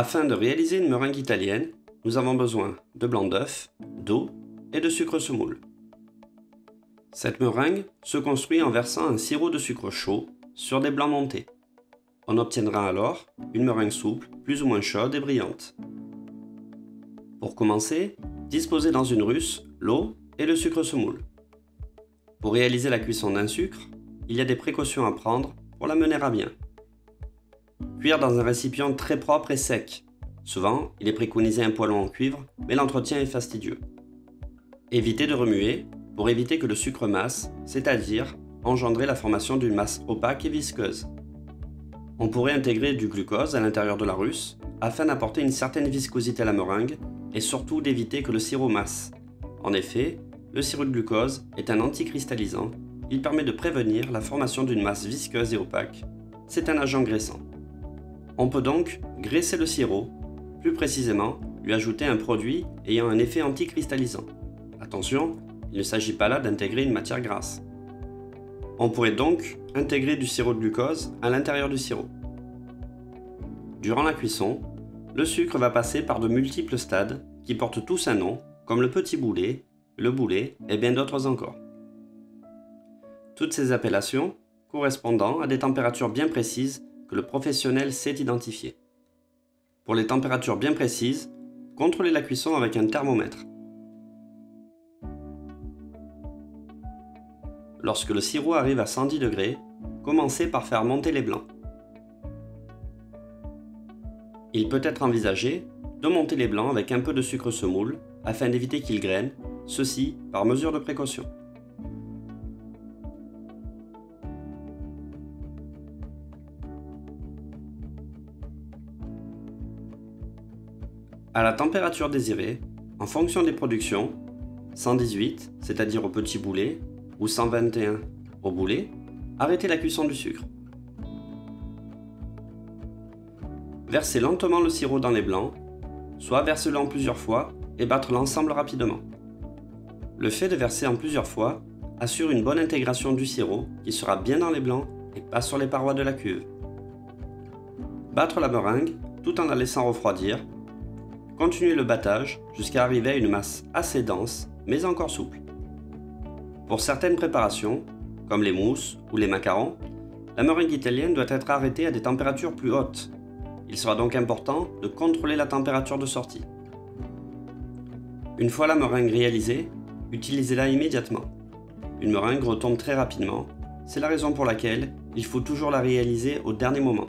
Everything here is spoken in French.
Afin de réaliser une meringue italienne, nous avons besoin de blanc d'œuf, d'eau et de sucre semoule. Cette meringue se construit en versant un sirop de sucre chaud sur des blancs montés. On obtiendra alors une meringue souple, plus ou moins chaude et brillante. Pour commencer, disposez dans une russe l'eau et le sucre semoule. Pour réaliser la cuisson d'un sucre, il y a des précautions à prendre pour la mener à bien. Cuire dans un récipient très propre et sec. Souvent, il est préconisé un poêlon en cuivre, mais l'entretien est fastidieux. Évitez de remuer pour éviter que le sucre masse, c'est-à-dire engendrer la formation d'une masse opaque et visqueuse. On pourrait intégrer du glucose à l'intérieur de la russe afin d'apporter une certaine viscosité à la meringue et surtout d'éviter que le sirop masse. En effet, le sirop de glucose est un anticristallisant. Il permet de prévenir la formation d'une masse visqueuse et opaque. C'est un agent graissant. On peut donc graisser le sirop, plus précisément lui ajouter un produit ayant un effet anticristallisant. Attention, il ne s'agit pas là d'intégrer une matière grasse. On pourrait donc intégrer du sirop de glucose à l'intérieur du sirop. Durant la cuisson, le sucre va passer par de multiples stades qui portent tous un nom, comme le petit boulet, le boulet et bien d'autres encore. Toutes ces appellations correspondant à des températures bien précises que le professionnel sait identifier. Pour les températures bien précises, contrôlez la cuisson avec un thermomètre. Lorsque le sirop arrive à 110 degrés, commencez par faire monter les blancs. Il peut être envisagé de monter les blancs avec un peu de sucre semoule afin d'éviter qu'ils grainent, ceci par mesure de précaution. À la température désirée, en fonction des productions, 118, c'est-à-dire au petit boulet, ou 121 au boulet, arrêtez la cuisson du sucre. Versez lentement le sirop dans les blancs, soit versez-le en plusieurs fois et battre l'ensemble rapidement. Le fait de verser en plusieurs fois assure une bonne intégration du sirop qui sera bien dans les blancs et pas sur les parois de la cuve. Battre la meringue tout en la laissant refroidir. Continuez le battage jusqu'à arriver à une masse assez dense mais encore souple. Pour certaines préparations, comme les mousses ou les macarons, la meringue italienne doit être arrêtée à des températures plus hautes. Il sera donc important de contrôler la température de sortie. Une fois la meringue réalisée, utilisez-la immédiatement. Une meringue retombe très rapidement, c'est la raison pour laquelle il faut toujours la réaliser au dernier moment.